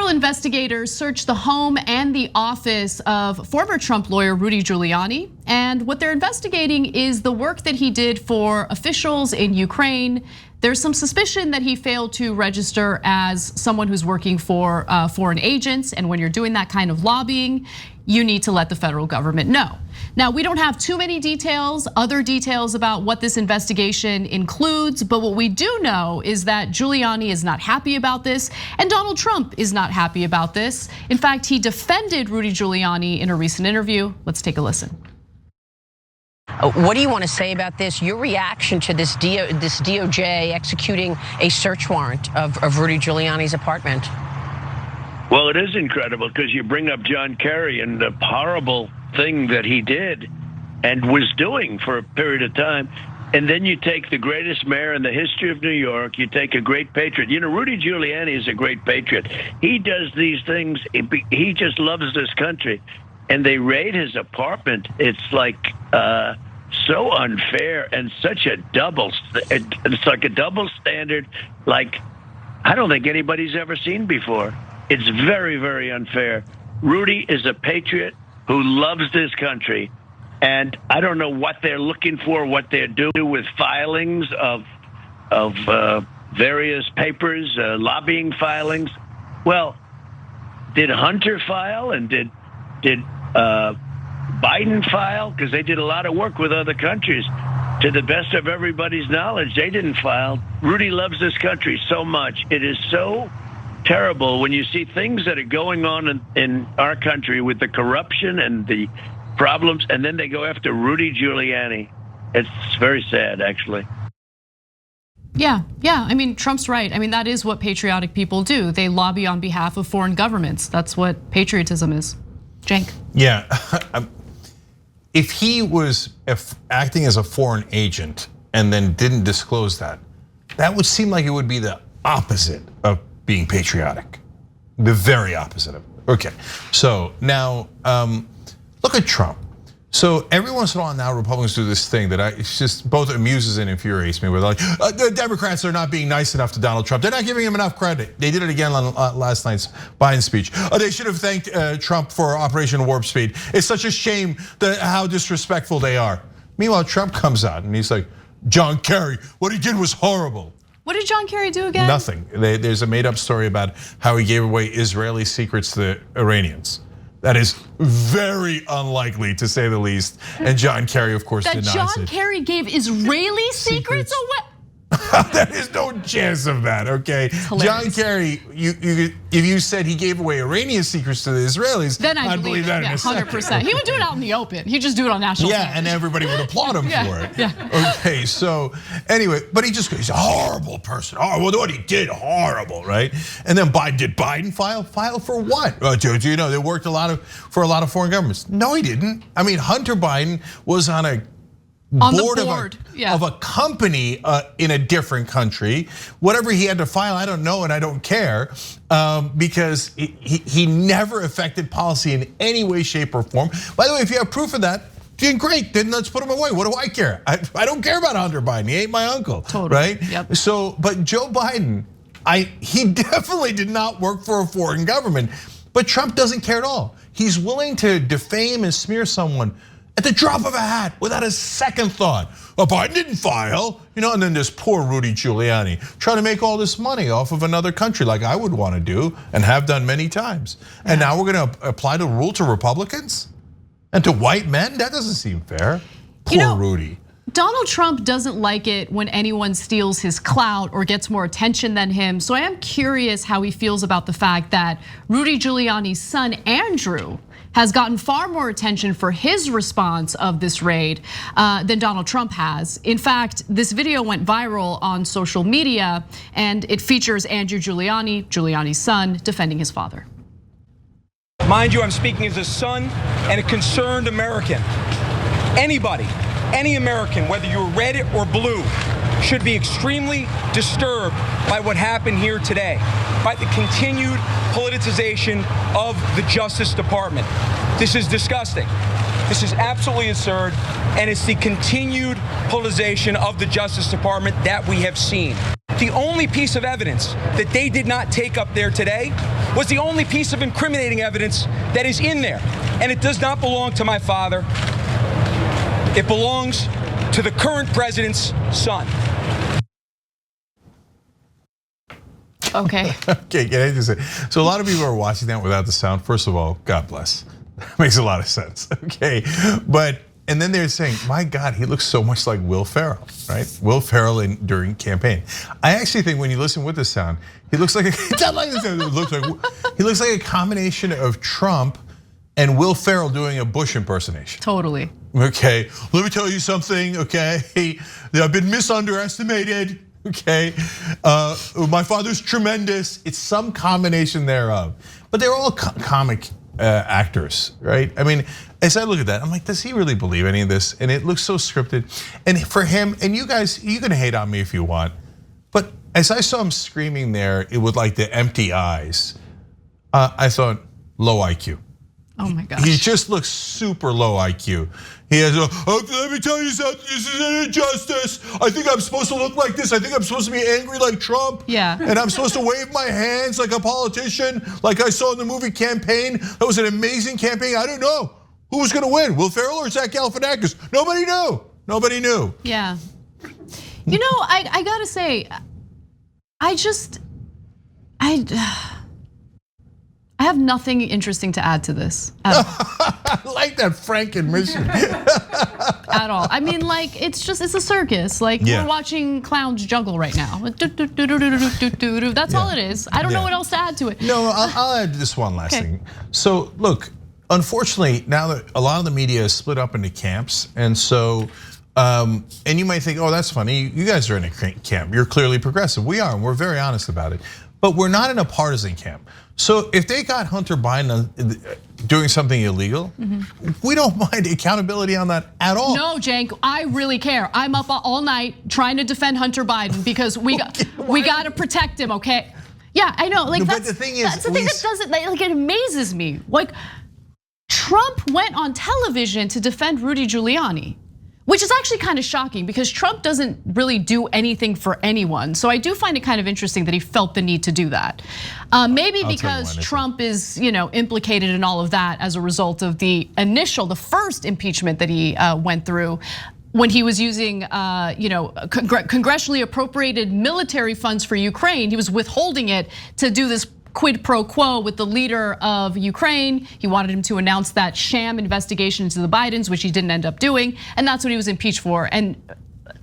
Federal investigators searched the home and the office of former Trump lawyer Rudy Giuliani. And what they're investigating is the work that he did for officials in Ukraine. There's some suspicion that he failed to register as someone who's working for foreign agents. And when you're doing that kind of lobbying, you need to let the federal government know. Now, we don't have too many details, other details about what this investigation includes, but what we do know is that Giuliani is not happy about this, and Donald Trump is not happy about this. In fact, he defended Rudy Giuliani in a recent interview. Let's take a listen. What do you want to say about this? Your reaction to this DOJ executing a search warrant of Rudy Giuliani's apartment? Well, it is incredible because you bring up John Kerry and the horrible thing that he did and was doing for a period of time. And then you take the greatest mayor in the history of New York, you take a great patriot. You know, Rudy Giuliani is a great patriot. He does these things, he just loves this country. And they raid his apartment. It's like so unfair and such a it's like a double standard like I don't think anybody's ever seen before. It's very, very unfair. Rudy is a patriot who loves this country. And I don't know what they're looking for, what they're doing with filings of various papers, lobbying filings. Well, did Hunter file and did Biden file? Because they did a lot of work with other countries. To the best of everybody's knowledge, they didn't file. Rudy loves this country so much. It is so terrible when you see things that are going on in our country with the corruption and the problems, and then they go after Rudy Giuliani. It's very sad, actually. Yeah. I mean, Trump's right. I mean, that is what patriotic people do. They lobby on behalf of foreign governments. That's what patriotism is. Cenk. Yeah. If he was acting as a foreign agent and then didn't disclose that, that would seem like it would be the opposite of being patriotic. The very opposite of it. Okay, so now look at Trump. So every once in a while now Republicans do this thing that it's just both amuses and infuriates me. Where they're like, the Democrats are not being nice enough to Donald Trump. They're not giving him enough credit. They did it again on last night's Biden speech. They should have thanked Trump for Operation Warp Speed. It's such a shame how disrespectful they are. Meanwhile, Trump comes out and he's like, John Kerry, what he did was horrible. What did John Kerry do again? Nothing. There's a made up story about how he gave away Israeli secrets to the Iranians. That is very unlikely, to say the least. And John Kerry, of course, denies it. That John Kerry gave Israeli secrets away? There is no chance of that, okay? John Kerry, if you said he gave away Iranian secrets to the Israelis, then I'd believe that in a 100%. He would do it out in the open. He'd just do it on national television. And everybody would applaud him for it. Yeah. Okay, so anyway, but he's a horrible person. Oh, well, what he did, horrible, right? And then did Biden file? File for what? Do you know, they worked for a lot of foreign governments. No, he didn't. I mean, Hunter Biden was on a board of a company in a different country. Whatever he had to file, I don't know and I don't care, because he never affected policy in any way, shape, or form. By the way, if you have proof of that, then great, then let's put him away. What do I care? I don't care about Hunter Biden. He ain't my uncle, right? Yep. So, but Joe Biden, he definitely did not work for a foreign government. But Trump doesn't care at all. He's willing to defame and smear someone at the drop of a hat, without a second thought. Oh, Biden didn't file, and then this poor Rudy Giuliani trying to make all this money off of another country, like I would want to do and have done many times. And now we're going to apply the rule to Republicans and to white men? That doesn't seem fair. Poor Rudy. Donald Trump doesn't like it when anyone steals his clout or gets more attention than him. So I am curious how he feels about the fact that Rudy Giuliani's son, Andrew, has gotten far more attention for his response of this raid than Donald Trump has. In fact, this video went viral on social media and it features Andrew Giuliani, Giuliani's son, defending his father. Mind you, I'm speaking as a son and a concerned American. Anybody, any American, whether you're red or blue, should be extremely disturbed by what happened here today, by the continued politicization of the Justice Department. This is disgusting. This is absolutely absurd, and it's the continued politicization of the Justice Department that we have seen. the only piece of evidence that they did not take up there today was the only piece of incriminating evidence that is in there. And it does not belong to my father. It belongs to the current president's son. Okay. Okay, can I just say, so a lot of people are watching that without the sound. First of all, God bless. That makes a lot of sense, okay? And then they're saying, my God, he looks so much like Will Ferrell, right? Will Ferrell during campaign. I actually think when you listen with the sound, he looks like he looks like a combination of Trump and Will Ferrell doing a Bush impersonation. Totally. Okay, let me tell you something, okay? I've been misunderestimated, okay? My father's tremendous. It's some combination thereof. But they're all comic actors, right? I mean, as I look at that, I'm like, does he really believe any of this? And it looks so scripted. And for him, and you guys, you can hate on me if you want, but as I saw him screaming there, it with like the empty eyes, I thought, low IQ. Oh my gosh. He just looks super low IQ. He has let me tell you something, this is an injustice. I think I'm supposed to look like this. I think I'm supposed to be angry like Trump. Yeah. And I'm supposed to wave my hands like a politician, like I saw in the movie Campaign. That was an amazing campaign. I don't know who was gonna win, Will Ferrell or Zach Galifianakis. Nobody knew, nobody knew. Yeah. You know, I gotta say, I have nothing interesting to add to this at all. I like that frank admission. At all. I mean, like, it's a circus. Like, we're watching clowns juggle right now. That's all it is. I don't know what else to add to it. No, I'll add this one last thing. So look, unfortunately, now that a lot of the media is split up into camps, and so, and you might think, oh, that's funny. You guys are in a camp. You're clearly progressive. We are, and we're very honest about it. But we're not in a partisan camp. So if they got Hunter Biden doing something illegal, we don't mind accountability on that at all. No, Cenk, I really care. I'm up all night trying to defend Hunter Biden because we got to protect him, okay? Yeah, I know. Like, but the thing is, that's the thing that doesn't, like, it amazes me. Like, Trump went on television to defend Rudy Giuliani, which is actually kind of shocking because Trump doesn't really do anything for anyone. So I do find it kind of interesting that he felt the need to do that. Maybe because Trump is, implicated in all of that as a result of the first impeachment that he went through, when he was using, congressionally appropriated military funds for Ukraine. He was withholding it to do this quid pro quo with the leader of Ukraine. He wanted him to announce that sham investigation into the Bidens, which he didn't end up doing, and that's what he was impeached for. And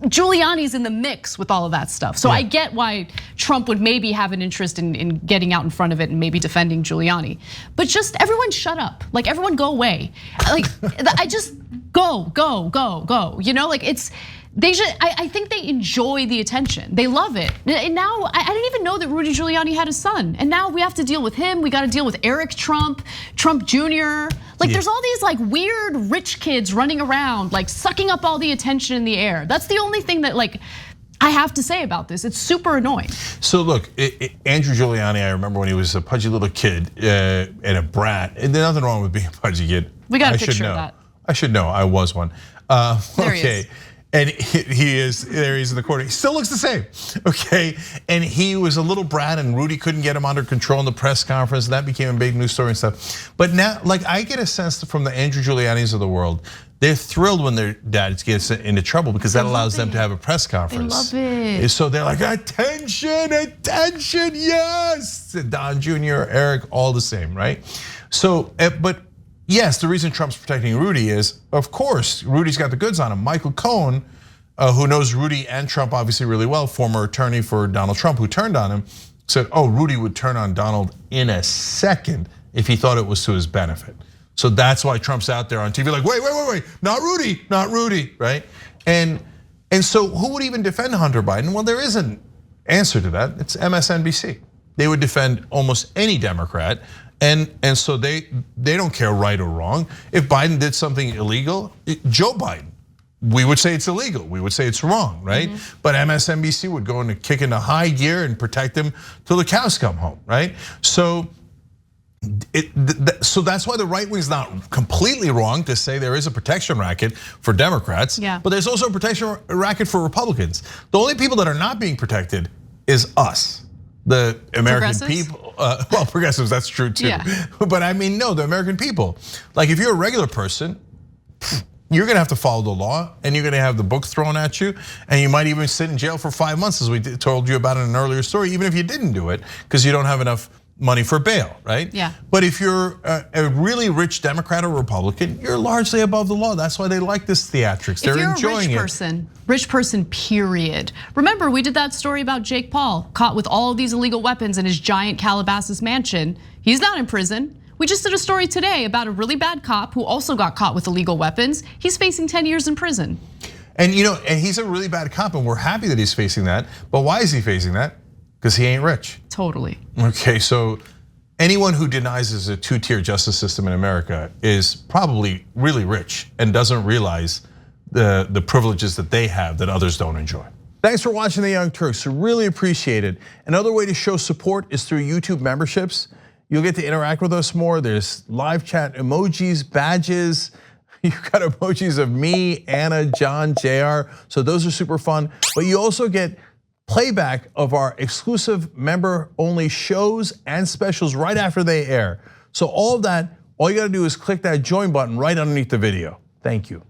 Giuliani's in the mix with all of that stuff. So I get why Trump would maybe have an interest in getting out in front of it and maybe defending Giuliani. But just everyone shut up. Like, everyone go away. Like, I just go. Like, it's, I think they enjoy the attention. They love it. And now, I didn't even know that Rudy Giuliani had a son. And now we have to deal with him. We got to deal with Eric Trump, Trump Jr. Like, there's all these like weird rich kids running around, like sucking up all the attention in the air. That's the only thing that, like, I have to say about this. It's super annoying. So look, Andrew Giuliani, I remember when he was a pudgy little kid and a brat. And there's nothing wrong with being a pudgy kid. We got a picture of that. I should know, I was one. There he is. And he is, there he is in the corner. He still looks the same, okay? And he was a little brat and Rudy couldn't get him under control in the press conference. And that became a big news story and stuff. But now, like, I get a sense from the Andrew Giulianis of the world, they're thrilled when their dad gets into trouble because that allows them to have a press conference. They love it. So they're like, attention, yes. Don Jr., Eric, all the same, right? So, but yes, the reason Trump's protecting Rudy is, of course, Rudy's got the goods on him. Michael Cohen, who knows Rudy and Trump obviously really well, former attorney for Donald Trump who turned on him, said, oh, Rudy would turn on Donald in a second if he thought it was to his benefit. So that's why Trump's out there on TV like, wait, not Rudy, right? And so who would even defend Hunter Biden? Well, there is an answer to that. It's MSNBC. They would defend almost any Democrat. And so they don't care right or wrong. If Biden did something illegal, Joe Biden, we would say it's illegal. We would say it's wrong, right? But MSNBC would go and kick into high gear and protect him till the cows come home, right? So that's why the right wing is not completely wrong to say there is a protection racket for Democrats, but there's also a protection racket for Republicans. The only people that are not being protected is us, the American Progressives? people. Well, progressives, that's true too. Yeah. But I mean, no, the American people. Like if you're a regular person, you're gonna have to follow the law and you're gonna have the book thrown at you and you might even sit in jail for 5 months, as we told you about in an earlier story, even if you didn't do it because you don't have enough money for bail, right? Yeah. But if you're a really rich Democrat or Republican, you're largely above the law. That's why they like this theatrics. They're enjoying it. If you're a rich person, period. Remember, we did that story about Jake Paul, caught with all of these illegal weapons in his giant Calabasas mansion. He's not in prison. We just did a story today about a really bad cop who also got caught with illegal weapons. He's facing 10 years in prison. And and he's a really bad cop and we're happy that he's facing that. But why is he facing that? Because he ain't rich. Totally. Okay, so anyone who denies there's a two-tier justice system in America is probably really rich and doesn't realize the privileges that they have that others don't enjoy. Thanks for watching The Young Turks, really appreciate it. Another way to show support is through YouTube memberships. You'll get to interact with us more. There's live chat emojis, badges. You've got emojis of me, Anna, John, JR. So those are super fun. But you also get playback of our exclusive member-only shows and specials right after they air. So all of that, all you gotta do is click that join button right underneath the video. Thank you.